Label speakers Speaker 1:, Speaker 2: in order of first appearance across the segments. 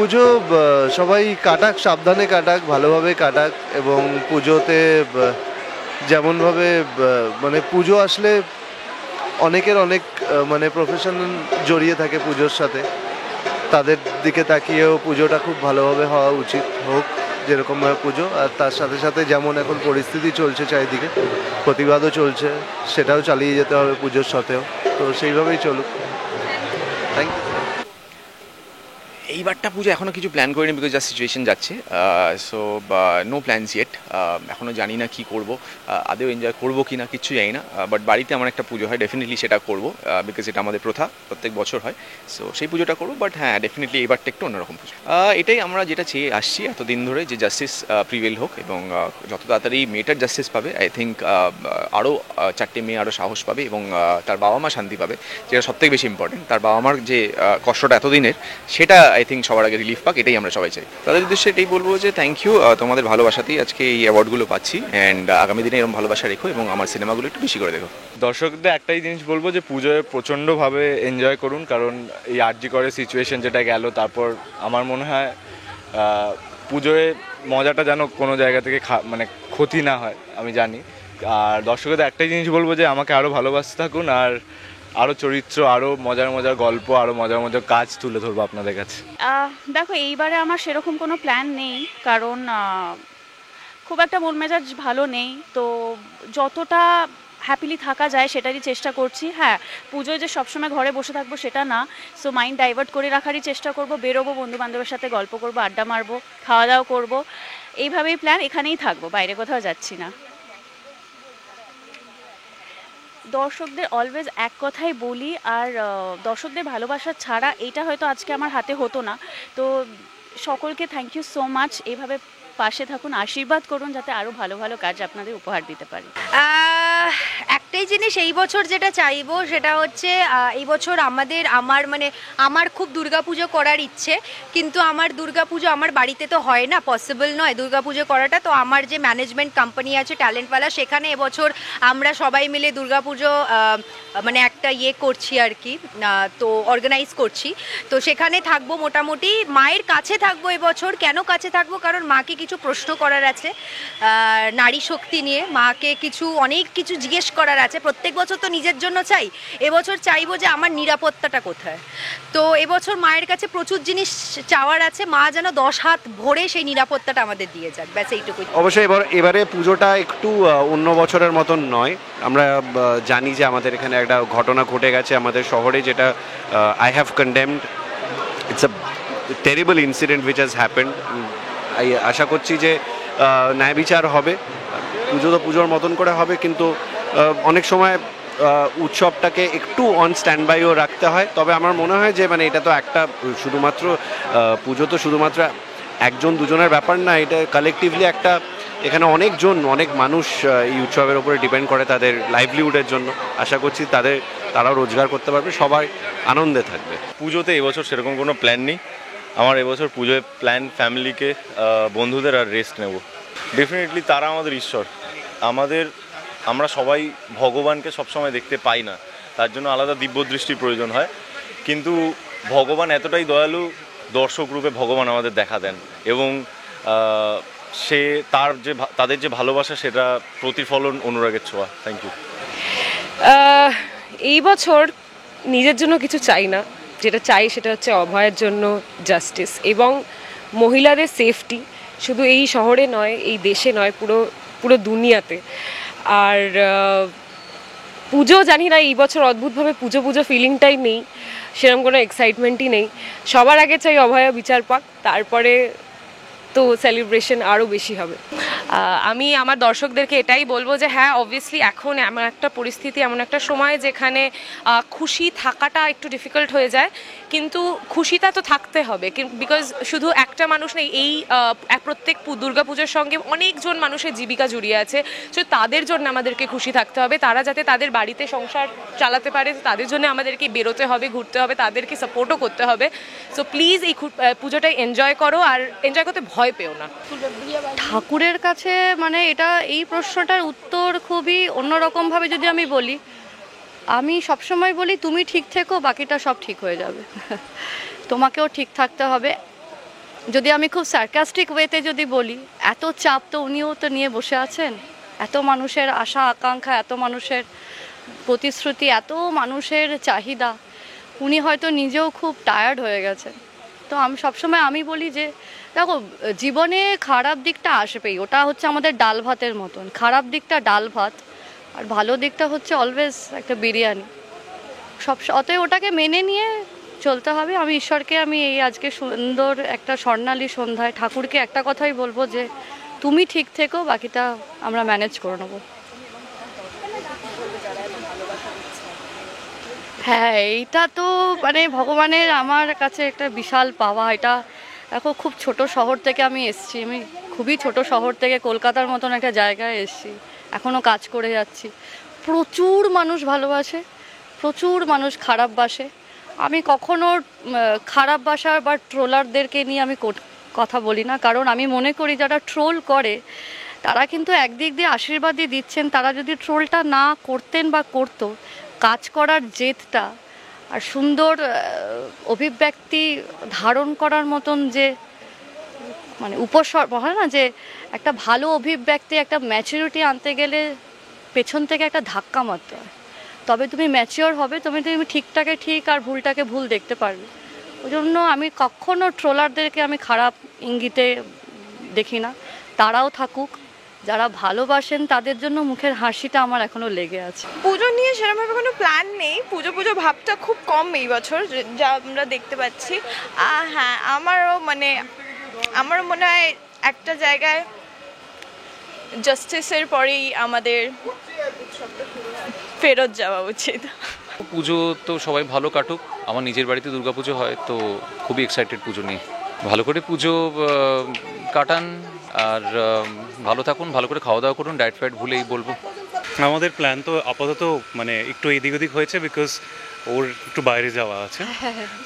Speaker 1: পুজো সবাই কাটাক, সাবধানে কাটাক, ভালোভাবে কাটাক। এবং পুজোতে যেমনভাবে মানে পুজো আসলে অনেকের অনেক মানে প্রফেশন জড়িয়ে থাকে পুজোর সাথে, তাদের দিকে তাকিয়েও পুজোটা খুব ভালোভাবে হওয়া উচিত হোক, যেরকমভাবে পুজো। আর তার সাথে সাথে যেমন এখন পরিস্থিতি চলছে চারিদিকে, প্রতিবাদও চলছে, সেটাও চালিয়ে যেতে হবে পুজোর সাথেও। তো সেইভাবেই চলুক। Thank you.
Speaker 2: এইবারটা পুজো এখনও কিছু প্ল্যান করিনি, বিকজ যা সিচুয়েশন যাচ্ছে। So no plans yet. এখনও জানি না কী করবো, আদেও এনজয় করবো কি না কিচ্ছু জানি না। বাট বাড়িতে আমার একটা পুজো হয়, ডেফিনেটলি সেটা করবো, বিকজ এটা আমাদের প্রথা, প্রত্যেক বছর হয়। সো সেই পুজোটা করবো। বাট হ্যাঁ, ডেফিনেটলি এইবারটা একটু অন্যরকম পুজো। এটাই আমরা যেটা চেয়ে আসছি এতদিন ধরে, যে জাস্টিস প্রিভেল হোক এবং যত তাড়াতাড়ি মেয়েটার জাস্টিস পাবে, আই থিঙ্ক আরও 4টে মেয়ে আরও সাহস পাবে এবং তার বাবা মা শান্তি পাবে, যেটা সবথেকে বেশি ইম্পর্টেন্ট। তার বাবা মার যে কষ্টটা এতদিনের, সেটা আই থিঙ্ক সবার আগে রিলিফ পাক, এটাই আমরা সবাই চাই। তাদের উদ্দেশ্যে এটাই বলবো যে থ্যাংক ইউ, তোমাদের ভালোবাসাতেই আজকে এই অ্যাওয়ার্ডগুলো পাচ্ছি। অ্যান্ড আগামী দিনে এরকম ভালোবাসা রেখো এবং আমার সিনেমাগুলো একটু বেশি করে দেখো।
Speaker 3: দর্শকদের একটাই জিনিস বলবো যে পুজোয় প্রচণ্ডভাবে এনজয় করুন, কারণ এই আরজি করে সিচুয়েশন যেটা গেল, তারপর আমার মনে হয় পুজোয় মজাটা যেন কোনো জায়গা থেকে মানে ক্ষতি না হয়, আমি জানি। আর দর্শকদের একটাই জিনিস বলবো যে আমাকে আরও ভালোবাসতে থাকুন, আর আরও চরিত্র, আরও মজার মজার গল্প, আরও মজার মজার কাজ তুলে ধরবো আপনাদের কাছে।
Speaker 4: দেখো, এইবারে আমার সেরকম কোনো প্ল্যান নেই, কারণ খুব একটা মন মেজাজ ভালো নেই। তো যতটা হ্যাপিলি থাকা যায় সেটারই চেষ্টা করছি। হ্যাঁ, পুজোয় যে সবসময় ঘরে বসে থাকবো সেটা না। সো মাইন্ড ডাইভার্ট করে রাখারই চেষ্টা করব, বেরোবো, বন্ধুবান্ধবের সাথে গল্প করবো, আড্ডা মারবো, খাওয়া দাওয়া করবো। এইভাবেই প্ল্যান, এখানেই থাকবো, বাইরে কোথাও যাচ্ছি না। দর্শকদের অলওয়েজ এক কথাই বলি, আর দর্শকদের ভালোবাসা ছাড়া এইটা হয়তো আজকে আমার হাতে হতো না। তো সকলকে থ্যাংক ইউ সো মাচ। এইভাবে পাশে থাকুন, আশীর্বাদ করুন, যাতে আরও ভালো ভালো কাজ আপনাদের উপহার দিতে পারি।
Speaker 5: একটাই জিনিস এই বছর যেটা চাইবো সেটা হচ্ছে, এই বছর আমার খুব দুর্গাপুজো করার ইচ্ছে, কিন্তু আমার দুর্গাপুজো আমার বাড়িতে তো হয় না, পসিবল নয় দুর্গাপুজো করাটা। তো আমার যে ম্যানেজমেন্ট কোম্পানি আছে ট্যালেন্টওয়ালা, সেখানে এবছর আমরা সবাই মিলে দুর্গাপুজো মানে একটা করছি আর কি, তো অর্গানাইজ করছি। তো সেখানে থাকবো, মোটামুটি মায়ের কাছে থাকবো এবছর। কেন কাছে থাকবো? কারণ মাকে কিছু প্রশ্ন করার আছে নারী শক্তি নিয়ে, মাকে অনেক কিছু জিজ্ঞেস করার আছে। প্রত্যেক বছর তো নিজের জন্য চাই, এবছর চাইবো যে আমার নিরাপত্তাটা কোথায়। তো এবছর মায়ের কাছে প্রচুর জিনিস চাওয়ার আছে, মা যেন 10 হাত ভরে সেই নিরাপত্তাটা আমাদের দিয়ে যাক, ব্যাস এইটুকুই।
Speaker 6: অবশ্যই এবারে পুজোটা একটু অন্য বছরের মতন নয়। আমরা জানি যে আমাদের এখানে একটা ঘটনা ঘটে গেছে আমাদের শহরে, যেটা I have condemned. It's a terrible incident which has happened. আশা করছি যে ন্যায় বিচার হবে। পুজো তো পুজোর মতন করে হবে, কিন্তু অনেক সময় উৎসবটাকে একটু অন স্ট্যান্ড বাইও রাখতে হয়। তবে আমার মনে হয় যে মানে এটা তো একটা শুধুমাত্র পুজো তো শুধুমাত্র একজন দুজনের ব্যাপার না, এটা কালেকটিভলি একটা, এখানে অনেক মানুষ এই উৎসবের উপরে ডিপেন্ড করে তাদের লাইভলিহুডের জন্য। আশা করছি তারাও রোজগার করতে পারবে, সবাই আনন্দে থাকবে।
Speaker 3: পুজোতে এবছর সেরকম কোনো প্ল্যান নেই আমার। এবছর পুজোয় প্ল্যান ফ্যামিলিকে, বন্ধুদের আর রেস্ট নেব। ডেফিনেটলি তারা আমাদের ঈশ্বর। আমরা সবাই ভগবানকে সবসময় দেখতে পাই না, তার জন্য আলাদা দিব্য দৃষ্টির প্রয়োজন হয়। কিন্তু ভগবান এতটাই দয়ালু, দর্শক রূপে ভগবান আমাদের দেখা দেন, এবং তাদের যে ভালোবাসা, সেটা প্রতিফলন অনুরাগের ছোঁয়া। Thank you.
Speaker 7: এই বছর নিজের জন্য কিছু চাই না, যেটা চাই সেটা হচ্ছে অভয়ের জন্য জাস্টিস এবং মহিলাদের সেফটি, শুধু এই শহরে নয়, এই দেশে নয়, পুরো দুনিয়াতে। আর পুজো জানি না, এই বছর অদ্ভুতভাবে পুজো ফিলিংটাই নেই, সেরকম কোনো এক্সাইটমেন্টই নেই। সবার আগে চাই অভয়া বিচার পাক, তারপরে তো সেলিব্রেশন আরও বেশি হবে। আমি আমার দর্শকদেরকে এটাই বলবো যে হ্যাঁ, অবভিয়াসলি এখন এমন একটা পরিস্থিতি, এমন একটা সময় যেখানে খুশি থাকাটা একটু ডিফিকাল্ট হয়ে যায়, কিন্তু খুশিটা তো থাকতে হবে, বিকজ শুধু একটা মানুষ নেই, এই প্রত্যেক দুর্গাপুজোর সঙ্গে অনেকজন মানুষের জীবিকা জড়িয়ে আছে। সো তাদের জন্য আমাদেরকে খুশি থাকতে হবে, তারা যাতে তাদের বাড়িতে সংসার চালাতে পারে, তাদের জন্য আমাদেরকে বেরোতে হবে, ঘুরতে হবে, তাদেরকে সাপোর্টও করতে হবে। সো প্লিজ এই পুজোটা এনজয় করো, আর এনজয় করতে ভয় পেও না।
Speaker 8: ঠাকুরের কাছে মানে এই প্রশ্নটার উত্তর খুবই অন্যরকমভাবে যদি আমি বলি, আমি সবসময় বলি তুমি ঠিক থেকো, বাকিটা সব ঠিক হয়ে যাবে। তোমাকেও ঠিক থাকতে হবে। যদি আমি খুব সার্কাস্টিক ওয়েতে যদি বলি, এত চাপ তো উনিও তো নিয়ে বসে আছেন, এত মানুষের আশা আকাঙ্ক্ষা, এত মানুষের প্রতিশ্রুতি, এত মানুষের চাহিদা, উনি হয়তো নিজেও খুব টায়ার্ড হয়ে গেছেন। তো আমি সবসময় আমি বলি যে দেখো, জীবনে খারাপ দিকটা আসবেই, ওটা হচ্ছে আমাদের ডাল ভাতের মতন। খারাপ দিকটা ডাল ভাত, আর ভালো দিকটা হচ্ছে অলওয়েজ একটা বিরিয়ানি। অতএব ওটাকে মেনে নিয়ে চলতে হবে। আমি ঈশ্বরকে আমি এই আজকে সুন্দর একটা স্বর্ণালী সন্ধ্যায় ঠাকুরকে একটা কথাই বলবো যে তুমি ঠিক থেকো, বাকিটা আমরা ম্যানেজ করে নেবো। হ্যাঁ, এইটা তো মানে ভগবানের আমার কাছে একটা বিশাল পাওয়া। এটা দেখো, খুব ছোট শহর থেকে আমি এসেছি, আমি খুবই ছোট শহর থেকে কলকাতার মতন একটা জায়গায় এসেছি, এখনও কাজ করে যাচ্ছি। প্রচুর মানুষ ভালোবাসে, প্রচুর মানুষ খারাপ বাসে। আমি কখনো খারাপ বাসার বা ট্রোলারদেরকে নিয়ে আমি কথা বলি না, কারণ আমি মনে করি যারা ট্রোল করে তারা কিন্তু একদিক দিয়ে আশীর্বাদই দিচ্ছেন। তারা যদি ট্রোলটা না করতেন বা করতো, কাজ করার জেদটা আর সুন্দর অভিব্যক্তি ধারণ করার মতন যে মানে উপসর্গ হয় না, যে একটা ভালো অভিব্যক্তি, একটা ম্যাচুরিটি আনতে গেলে পেছন থেকে একটা ধাক্কা মারতে হয়, তবে তুমি ম্যাচিওর হবে, তুমি ঠিকটাকে ঠিক আর ভুলটাকে ভুল দেখতে পারবে। ওই জন্য আমি কখনো ট্রোলারদেরকে আমি খারাপ ইঙ্গিতে দেখি না। তারাও থাকুক, যারা ভালোবাসেন তাদের জন্য মুখের হাসিটা আমার এখনো লেগে আছে।
Speaker 9: পুজো নিয়ে সেরকমভাবে কোনো প্ল্যান নেই, পুজো ভাবটা খুব কম এই বছর যা আমরা দেখতে পাচ্ছি। হ্যাঁ, আমারও মনে হয় একটা জায়গায় জাস্টিসের পরেই আমাদের ফেরত যাওয়া উচিত।
Speaker 10: পুজো তো সবাই ভালো কাটুক। আমার নিজের বাড়িতে দুর্গাপুজো হয়, তো খুবই এক্সাইটেড পুজো নিয়ে। ভালো করে পুজো কাটান আর ভালো থাকুন, ভালো করে খাওয়া দাওয়া করুন, ডায়েট ফায়েট ভুলেই বলবো।
Speaker 11: আমাদের প্ল্যান তো আপাতত মানে একটু এদিক ওদিক হয়েছে, বিকজ ওর একটু বাইরে যাওয়া আছে।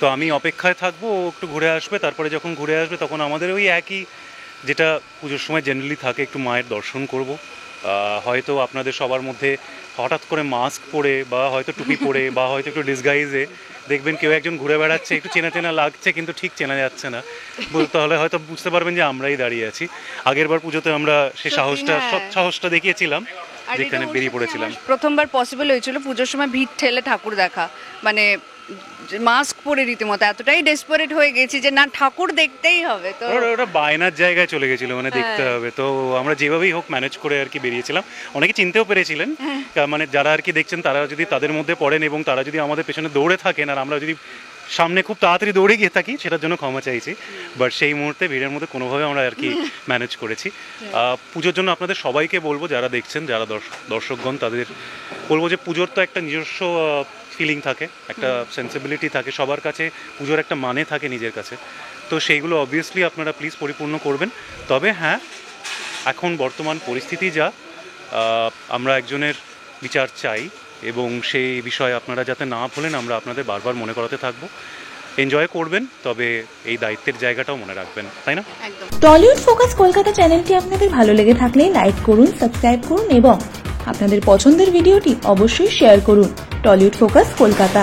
Speaker 11: তো আমি অপেক্ষায় থাকবো, ও একটু ঘুরে আসবে, তারপরে যখন ঘুরে আসবে তখন আমাদের ওই একই যেটা পুজোর সময় জেনারেলি থাকে, একটু মায়ের দর্শন করব। হয়তো আপনাদের সবার মধ্যে হঠাৎ করে মাস্ক পরে বা হয়তো টুপি পরে বা হয়তো একটু ডিসগাইজে দেখবেন কেউ একজন ঘুরে বেড়াচ্ছে, একটু চেনা চেনা লাগছে কিন্তু ঠিক চেনা যাচ্ছে না, তাহলে হয়তো বুঝতে পারবেন যে আমরাই দাঁড়িয়ে আছি। আগেরবার পুজোতে আমরা সেই সাহসটা দেখিয়েছিলাম, যেখানে বেরিয়ে পড়েছিলাম।
Speaker 12: প্রথমবার পসিবল হয়েছিল পুজোর সময় ভিড় ঠেলে ঠাকুর দেখা, মানে মাস্ক পরে রীতিমতো এতটাই ডেসপারেট হয়ে গেছি যে না, ঠাকুর দেখতেই হবে। তো
Speaker 11: ওটা বায়নার জায়গায় চলে গেছিল, মানে দেখতে হবে। তো আমরা যেভাবেই হোক ম্যানেজ করে আর কি বেরিয়েছিলাম। অনেকে চিনতেও পেরেছিলেন, মানে যারা আর কি দেখছেন তারা যদি তাদের মধ্যে পড়েন এবং তারা যদি আমাদের পেছনে দৌড়ে থাকেন আর আমরা যদি সামনে খুব তাড়াতাড়ি দৌড়ে গিয়ে থাকি, সেটার জন্য ক্ষমা চাইছি। বাট সেই মুহূর্তে ভিড়ের মধ্যে কোনোভাবে আমরা আর কি ম্যানেজ করেছি। পুজোর জন্য আপনাদের সবাইকে বলবো, যারা দেখছেন, যারা দর্শকগণ, তাদের বলবো যে পুজোর তো একটা নিজস্ব ফিলিং থাকে, একটা সেন্সিবিলিটি থাকে, সবার কাছে পুজোর একটা মানে থাকে নিজের কাছে। তো সেইগুলো অবভিয়াসলি আপনারা প্লিজ পরিপূর্ণ করবেন। তবে হ্যাঁ, এখন বর্তমান পরিস্থিতি যা, আমরা একজনের বিচার চাই এবং সেই বিষয়ে আপনারা যাতে না ভুলেন, আমরা আপনাদের বারবার মনে করাতে থাকবো। এনজয় করবেন, তবে এই দায়িত্বের জায়গাটাও মনে রাখবেন, তাই না?
Speaker 13: টলিউড ফোকাস কলকাতা চ্যানেলটি আপনাদের ভালো লেগে থাকলে লাইক করুন, সাবস্ক্রাইব করুন এবং আপনাদের পছন্দের ভিডিওটি অবশ্যই শেয়ার করুন। Tollywood focus Kolkata.